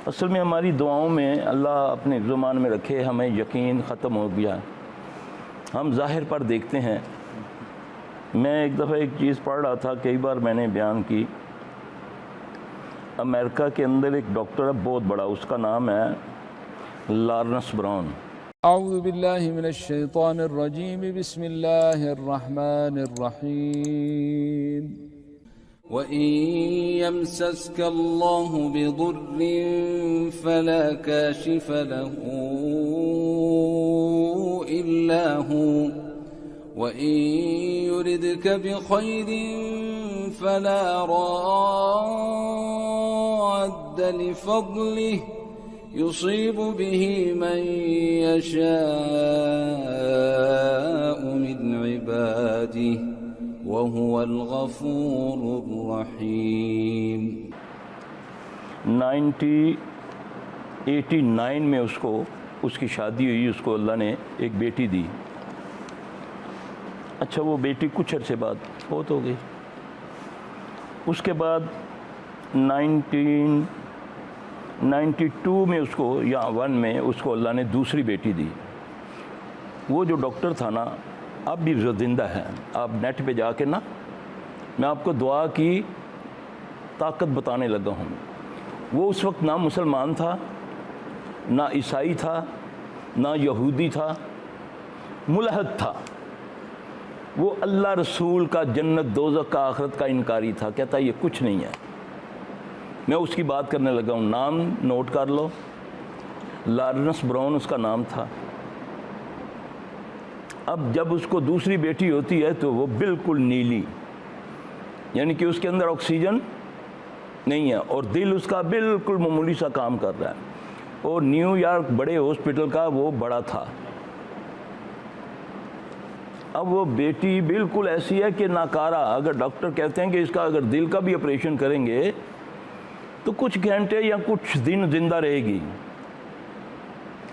اصل میں ہماری دعاؤں میں اللہ اپنے زمان میں رکھے ہمیں یقین ختم ہو گیا. ہم ظاہر پر دیکھتے ہیں. میں ایک دفعہ ایک چیز پڑھ رہا تھا, کئی بار میں نے بیان کی. امریکہ کے اندر ایک ڈاکٹر ہے بہت بڑا, اس کا نام ہے لارنس براؤن. اعوذ باللہ من الشیطان الرجیم بسم اللہ الرحمن الرحیم وَإِن يَمْسَسْكَ اللَّهُ بِضُرٍّ فَلَا كَاشِفَ لَهُ إِلَّا هُوَ وَإِن يُرِدْكَ بِخَيْرٍ فَلَا رَادَّ لِفَضْلِهِ يُصِيبُ بِهِ مَن يَشَاءُ مِنْ عِبَادِهِ وَهُوَ الْغَفُورُ الرَّحِيمُ. 1989 میں اس کی شادی ہوئی, اس کو اللہ نے ایک بیٹی دی. اچھا وہ بیٹی کچھ عرصے بعد فوت ہو گئی. اس کے بعد 1992 میں اس کو یا 1 میں اس کو اللہ نے دوسری بیٹی دی. وہ جو ڈاکٹر تھا نا, اب بھی زندہ ہے. آپ نیٹ پہ جا کے نا, میں آپ کو دعا کی طاقت بتانے لگا ہوں. وہ اس وقت نہ مسلمان تھا, نہ عیسائی تھا, نہ یہودی تھا, ملحد تھا. وہ اللہ رسول کا, جنت دوزخ کا, آخرت کا انکاری تھا. کہتا یہ کچھ نہیں ہے. میں اس کی بات کرنے لگا ہوں. نام نوٹ کر لو, لارنس براؤن اس کا نام تھا. اب جب اس کو دوسری بیٹی ہوتی ہے تو وہ بالکل نیلی, یعنی کہ اس کے اندر آکسیجن نہیں ہے, اور دل اس کا بالکل معمولی سا کام کر رہا ہے. اور نیو یارک بڑے ہاسپٹل کا وہ بڑا تھا. اب وہ بیٹی بالکل ایسی ہے کہ ناکارہ. اگر ڈاکٹر کہتے ہیں کہ اس کا اگر دل کا بھی آپریشن کریں گے تو کچھ گھنٹے یا کچھ دن زندہ رہے گی.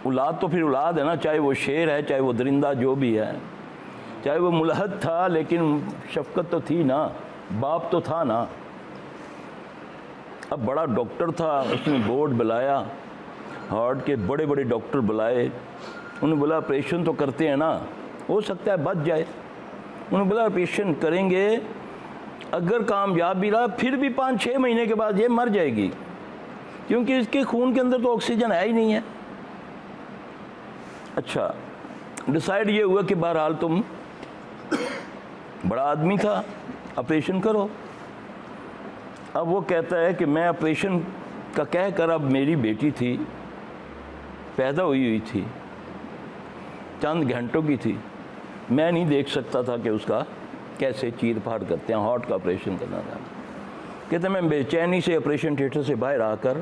اولاد تو پھر اولاد ہے نا, چاہے وہ شیر ہے, چاہے وہ درندہ, جو بھی ہے. چاہے وہ ملحد تھا لیکن شفقت تو تھی نا, باپ تو تھا نا. اب بڑا ڈاکٹر تھا, اس نے بورڈ بلایا, ہارٹ کے بڑے بڑے ڈاکٹر بلائے. انہوں نے بولا آپریشن تو کرتے ہیں نا, ہو سکتا ہے بچ جائے. انہوں نے بولا آپریشن کریں گے, اگر کامیاب بھی رہا پھر بھی 5-6 مہینے کے بعد یہ مر جائے گی, کیونکہ اس کے خون کے اندر تو آکسیجن ہے ہی نہیں ہے. اچھا ڈیسائیڈ یہ ہوا کہ بہرحال تم بڑا آدمی تھا, آپریشن کرو. اب وہ کہتا ہے کہ میں آپریشن کا کہہ کر, اب میری بیٹی تھی, پیدا ہوئی تھی, چند گھنٹوں کی تھی. میں نہیں دیکھ سکتا تھا کہ اس کا کیسے چیر پھاڑ کرتے ہیں, ہارٹ کا آپریشن کرنا تھا. کہتے ہیں میں بے چینی سے آپریشن تھیٹر سے باہر آ کر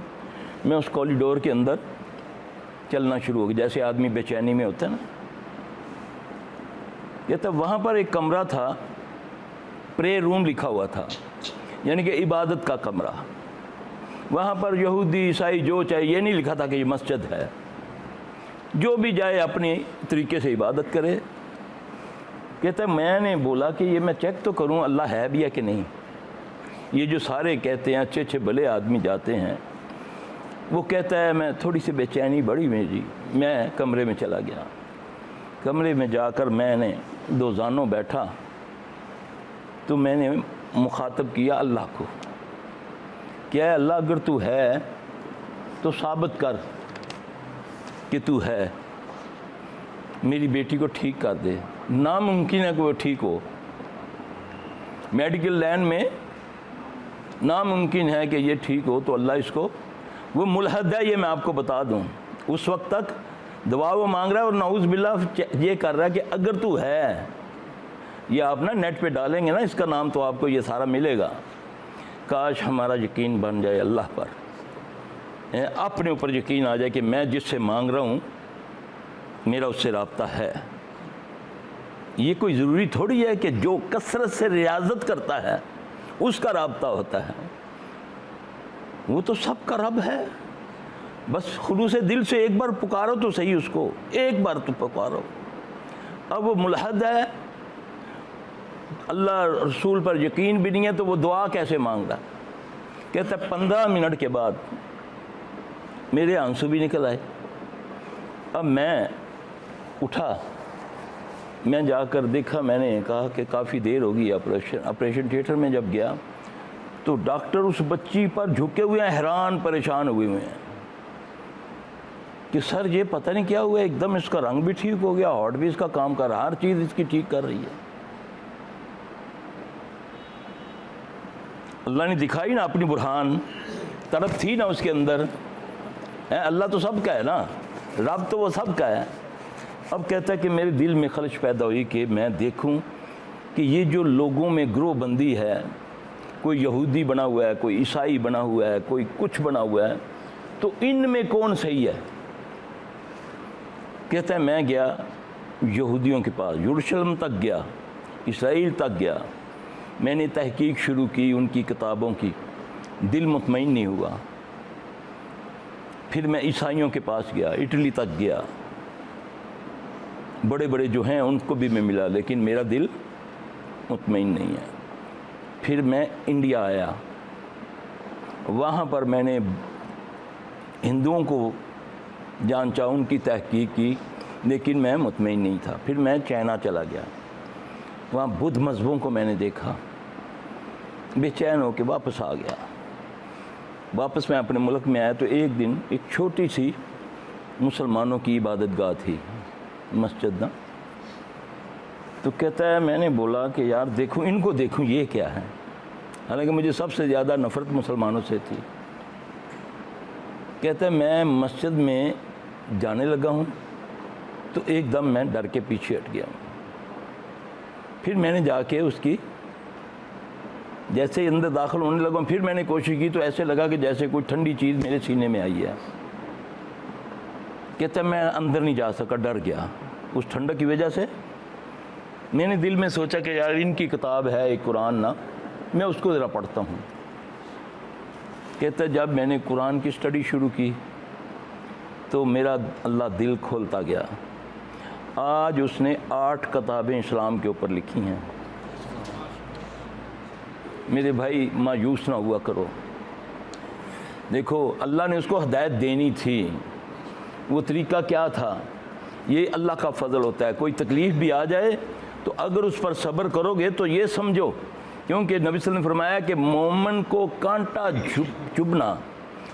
میں اس کوریڈور کے اندر چلنا شروع ہو گیا, جیسے آدمی بے چینی میں ہوتا ہے نا. کہتا وہاں پر ایک کمرہ تھا, پرے روم لکھا ہوا تھا, یعنی کہ عبادت کا کمرہ. وہاں پر یہودی عیسائی جو چاہے, یہ نہیں لکھا تھا کہ یہ مسجد ہے. جو بھی جائے اپنے طریقے سے عبادت کرے. کہتا ہے میں نے بولا کہ یہ میں چیک تو کروں اللہ ہے بھی ہے کہ نہیں. یہ جو سارے کہتے ہیں اچھے اچھے بھلے آدمی جاتے ہیں, وہ کہتا ہے میں تھوڑی سی بے چینی بڑی میری, میں کمرے میں چلا گیا. کمرے میں جا کر میں نے 2 زانوں بیٹھا تو میں نے مخاطب کیا اللہ کو, کیا اللہ اگر تو ہے تو ثابت کر کہ تو ہے, میری بیٹی کو ٹھیک کر دے. ناممکن ہے کہ وہ ٹھیک ہو, میڈیکل لائن میں ناممکن ہے کہ یہ ٹھیک ہو. تو اللہ اس کو, وہ ملحد ہے یہ میں آپ کو بتا دوں, اس وقت تک دعا وہ مانگ رہا ہے اور نعوذ باللہ یہ کر رہا ہے کہ اگر تو ہے. یہ آپ نا نیٹ پہ ڈالیں گے نا اس کا نام تو آپ کو یہ سارا ملے گا. کاش ہمارا یقین بن جائے اللہ پر, اپنے اوپر یقین آ جائے کہ میں جس سے مانگ رہا ہوں میرا اس سے رابطہ ہے. یہ کوئی ضروری تھوڑی ہے کہ جو کثرت سے ریاضت کرتا ہے اس کا رابطہ ہوتا ہے. وہ تو سب کا رب ہے. بس خلوص دل سے ایک بار پکارو تو صحیح اس کو, ایک بار تو پکارو. اب وہ ملحد ہے, اللہ رسول پر یقین بھی نہیں ہے, تو وہ دعا کیسے مانگ رہا؟ کہتا ہے 15 منٹ کے بعد میرے آنسو بھی نکل آئے۔ اب میں اٹھا، میں جا کر دیکھا، میں نے کہا کہ کافی دیر ہوگی آپریشن تھیٹر میں جب گیا تو ڈاکٹر اس بچی پر جھکے ہوئے ہیں، حیران پریشان ہوئے ہیں کہ سر یہ پتہ نہیں کیا ہوا ہے، ایک دم اس کا رنگ بھی ٹھیک ہو گیا، ہارٹ بھی اس کا کام کر رہا، ہر چیز اس کی ٹھیک کر رہی ہے۔ اللہ نے دکھائی نا اپنی برہان، طرف تھی نا اس کے اندر۔ اللہ تو سب کا ہے نا، رب تو وہ سب کا ہے۔ اب کہتا ہے کہ میرے دل میں خلش پیدا ہوئی کہ میں دیکھوں کہ یہ جو لوگوں میں گروہ بندی ہے، کوئی یہودی بنا ہوا ہے، کوئی عیسائی بنا ہوا ہے، کوئی کچھ بنا ہوا ہے، تو ان میں کون صحیح ہے؟ کہتا ہے میں گیا یہودیوں کے پاس، یروشلم تک گیا، اسرائیل تک گیا، میں نے تحقیق شروع کی ان کی کتابوں کی، دل مطمئن نہیں ہوا۔ پھر میں عیسائیوں کے پاس گیا، اٹلی تک گیا، بڑے بڑے جو ہیں ان کو بھی میں ملا، لیکن میرا دل مطمئن نہیں ہے۔ پھر میں انڈیا آیا، وہاں پر میں نے ہندوؤں کو جانچا، ان کی تحقیق کی، لیکن میں مطمئن نہیں تھا۔ پھر میں چائنا چلا گیا، وہاں بدھ مذہبوں کو میں نے دیکھا، بے چین ہو کے واپس آ گیا۔ واپس میں اپنے ملک میں آیا تو ایک دن ایک چھوٹی سی مسلمانوں کی عبادت گاہ تھی، مسجد نا، تو کہتا ہے میں نے بولا کہ یار دیکھوں، ان کو دیکھوں یہ کیا ہے، حالانکہ مجھے سب سے زیادہ نفرت مسلمانوں سے تھی۔ کہتا ہے میں مسجد میں جانے لگا ہوں تو ایک دم میں ڈر کے پیچھے ہٹ گیا ہوں۔ پھر میں نے جا کے اس کی جیسے ہی اندر داخل ہونے لگا ہوں، پھر میں نے کوشش کی تو ایسے لگا کہ جیسے کوئی ٹھنڈی چیز میرے سینے میں آئی ہے۔ کہتا ہے میں اندر نہیں جا سکا، ڈر گیا اس ٹھنڈک کی وجہ سے۔ میں نے دل میں سوچا کہ یار ان کی کتاب ہے ایک قرآن نا، میں اس کو ذرا پڑھتا ہوں۔ کہتا ہے جب میں نے قرآن کی سٹڈی شروع کی تو میرا اللہ دل کھولتا گیا۔ آج اس نے 8 کتابیں اسلام کے اوپر لکھی ہیں۔ میرے بھائی مایوس نہ ہوا کرو، دیکھو اللہ نے اس کو ہدایت دینی تھی، وہ طریقہ کیا تھا؟ یہ اللہ کا فضل ہوتا ہے۔ کوئی تکلیف بھی آ جائے تو اگر اس پر صبر کرو گے تو یہ سمجھو، کیونکہ نبی صلی اللہ علیہ وسلم نے فرمایا کہ مومن کو کانٹا چبھنا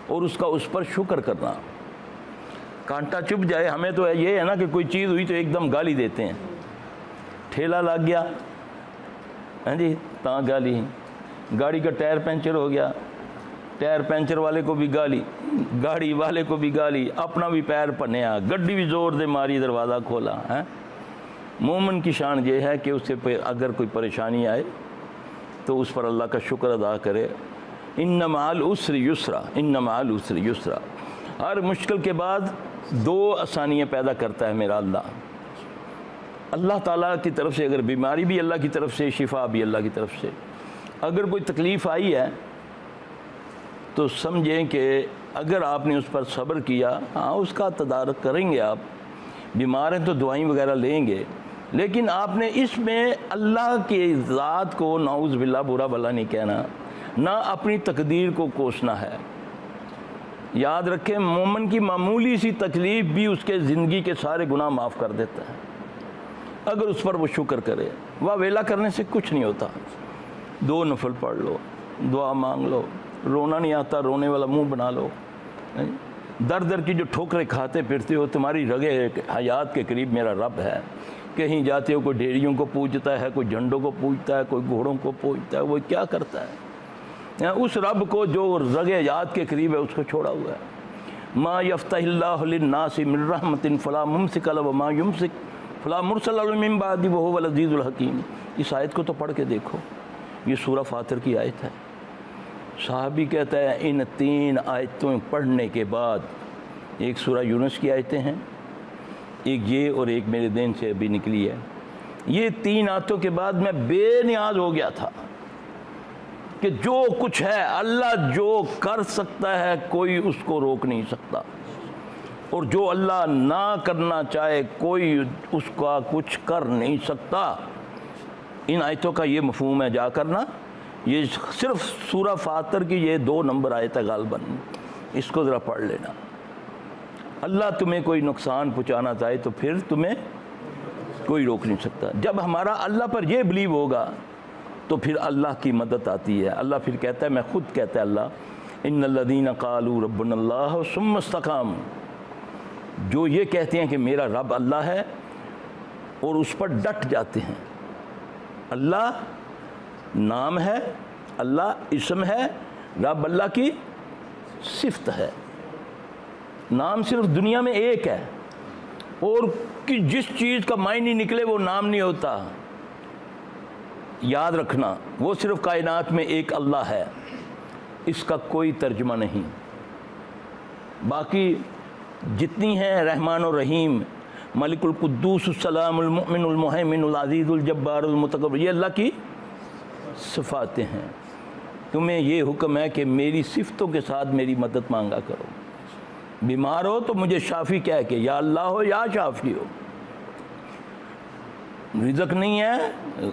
اور اس کا اس پر شکر کرنا۔ کانٹا چبھ جائے، ہمیں تو یہ ہے نا کہ کوئی چیز ہوئی تو ایک دم گالی دیتے ہیں، ٹھیلا لگ گیا ہاں جی تاں گالی، گاڑی کا ٹائر پنچر ہو گیا، ٹائر پنچر والے کو بھی گالی، گاڑی والے کو بھی گالی، اپنا بھی پیر پنیا، گڈی بھی زور دے ماری، دروازہ کھولا ہے۔ مومن کی شان یہ ہے کہ اسے پہ اگر کوئی پریشانی آئے تو اس پر اللہ کا شکر ادا کرے۔ ان مع العسر یسرا، ان مع العسر یسرا، ہر مشکل کے بعد 2 آسانیاں پیدا کرتا ہے میرا اللہ۔ اللہ تعالیٰ کی طرف سے اگر بیماری بھی اللہ کی طرف سے، شفا بھی اللہ کی طرف سے۔ اگر کوئی تکلیف آئی ہے تو سمجھیں کہ اگر آپ نے اس پر صبر کیا، ہاں اس کا تدارک کریں گے، آپ بیمار ہیں تو دعائیں وغیرہ لیں گے، لیکن آپ نے اس میں اللہ کی ذات کو نعوذ باللہ برا بھلا نہیں کہنا، نہ اپنی تقدیر کو کوسنا ہے۔ یاد رکھیں مومن کی معمولی سی تکلیف بھی اس کے زندگی کے سارے گناہ معاف کر دیتا ہے اگر اس پر وہ شکر کرے۔ واہ ویلا کرنے سے کچھ نہیں ہوتا، 2 نفل پڑھ لو، دعا مانگ لو، رونا نہیں آتا رونے والا منہ بنا لو۔ در در کی جو ٹھوکریں کھاتے پھرتے ہو، تمہاری رگے حیات کے قریب میرا رب ہے۔ کہیں جاتے ہو کوئی ڈھیریوں کو پوجتا ہے، کوئی جھنڈوں کو پوجتا ہے، کوئی گھوڑوں کو پوجتا ہے، وہ کیا کرتا ہے؟ اس رب کو جو رگ حیات کے قریب ہے اس کو چھوڑا ہوا ہے۔ ما یفتح اللہ للناس من رحمت فلا ممسک لہ وما یمسک فلا مرسل لہ من بعدہ وہو العزیز الحکیم۔ اس آیت کو تو پڑھ کے دیکھو، یہ سورہ فاطر کی آیت ہے۔ صحابی کہتا ہے ان 3 آیتوں پڑھنے کے بعد، ایک سورہ یونس کی آیتیں ہیں، ایک یہ اور ایک میرے دین سے ابھی نکلی ہے، یہ 3 آیتوں کے بعد میں بے نیاز ہو گیا تھا کہ جو کچھ ہے اللہ جو کر سکتا ہے کوئی اس کو روک نہیں سکتا، اور جو اللہ نہ کرنا چاہے کوئی اس کا کچھ کر نہیں سکتا۔ ان آیتوں کا یہ مفہوم ہے جا کرنا، یہ صرف سورہ فاطر کی یہ 2 نمبر آیت ہے غالباً، اس کو ذرا پڑھ لینا۔ اللہ تمہیں کوئی نقصان پہنچانا چاہے تو پھر تمہیں کوئی روک نہیں سکتا. جب ہمارا اللہ پر یہ بلیو ہوگا تو پھر اللہ کی مدد آتی ہے. اللہ پھر کہتا ہے، میں خود کہتا ہے اللہ، ان الذین قالوا ربنا اللہ ثم استقاموا، جو یہ کہتے ہیں کہ میرا رب اللہ ہے اور اس پر ڈٹ جاتے ہیں. اللہ نام ہے، اللہ اسم ہے، رب اللہ کی صفت ہے. نام صرف دنیا میں ایک ہے، اور جس چیز کا معنی نکلے وہ نام نہیں ہوتا. یاد رکھنا، وہ صرف کائنات میں ایک اللہ ہے، اس کا کوئی ترجمہ نہیں. باقی جتنی ہیں رحمان و رحیم، ملک القدوس السلام المؤمن المہیمن العزیز الجبار المتکبر، یہ اللہ کی صفاتیں ہیں. تمہیں یہ حکم ہے کہ میری صفتوں کے ساتھ میری مدد مانگا کرو. بیمار ہو تو مجھے شافی کہہ کے یا اللہ ہو یا شافی ہو. رزق نہیں ہے،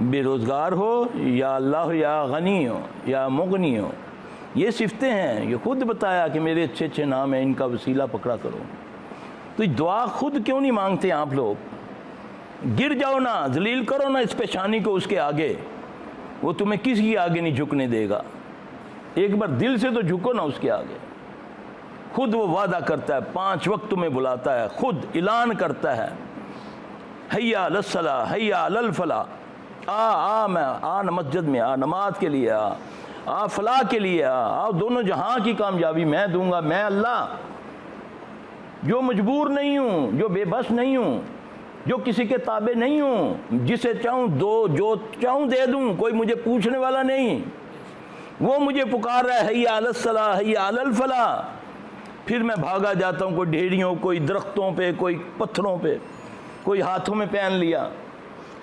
بے روزگار ہو یا اللہ ہو یا غنی ہو یا مغنی ہو. یہ صفتیں ہیں، یہ خود بتایا کہ میرے اچھے اچھے نام ہیں، ان کا وسیلہ پکڑا کرو. تو دعا خود کیوں نہیں مانگتے آپ لوگ؟ گر جاؤ نا، ذلیل کرو نا اس پیشانی کو اس کے آگے، وہ تمہیں کسی کے آگے نہیں جھکنے دے گا. ایک بار دل سے تو جھکو نا اس کے آگے. خود وہ وعدہ کرتا ہے، 5 وقت تمہیں بلاتا ہے، خود اعلان کرتا ہے، حیا علی الصلاۃ حیا علی الفلاح، آ میں آ مسجد میں آ، نماز کے لیے آ فلاح کے لیے آ، دونوں جہاں کی کامیابی میں دوں گا. میں اللہ جو مجبور نہیں ہوں، جو بے بس نہیں ہوں، جو کسی کے تابع نہیں ہوں، جسے چاہوں دو، جو چاہوں دے دوں، کوئی مجھے پوچھنے والا نہیں. وہ مجھے پکار رہا ہے، حیا علی الصلاۃ حیا علی الفلاح. پھر میں بھاگا جاتا ہوں، کوئی ڈھیڑیوں، کوئی درختوں پہ، کوئی پتھروں پہ، کوئی ہاتھوں میں پہن لیا،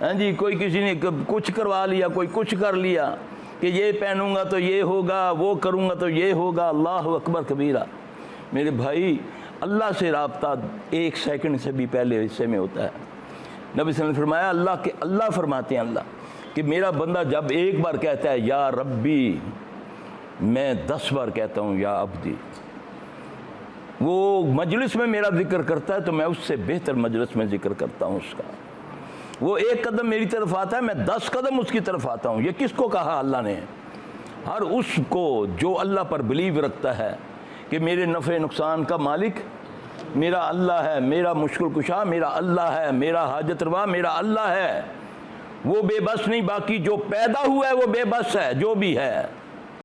ہاں جی، کوئی کسی نے کچھ کروا لیا، کوئی کچھ کر لیا کہ یہ پہنوں گا تو یہ ہوگا، وہ کروں گا تو یہ ہوگا. اللہ اکبر کبیرہ. میرے بھائی، اللہ سے رابطہ 1 سیکنڈ سے بھی پہلے حصے میں ہوتا ہے. نبی صلی اللہ علیہ وسلم نے فرمایا، اللہ فرماتے ہیں اللہ کہ میرا بندہ جب ایک بار کہتا ہے یا ربی، میں 10 بار کہتا ہوں یا عبدی. وہ مجلس میں میرا ذکر کرتا ہے تو میں اس سے بہتر مجلس میں ذکر کرتا ہوں اس کا. وہ 1 قدم میری طرف آتا ہے، میں 10 قدم اس کی طرف آتا ہوں. یہ کس کو کہا اللہ نے؟ ہر اس کو جو اللہ پر بلیو رکھتا ہے کہ میرے نفع نقصان کا مالک میرا اللہ ہے، میرا مشکل کشا میرا اللہ ہے، میرا حاجت روا میرا اللہ ہے. وہ بے بس نہیں، باقی جو پیدا ہوا ہے وہ بے بس ہے، جو بھی ہے.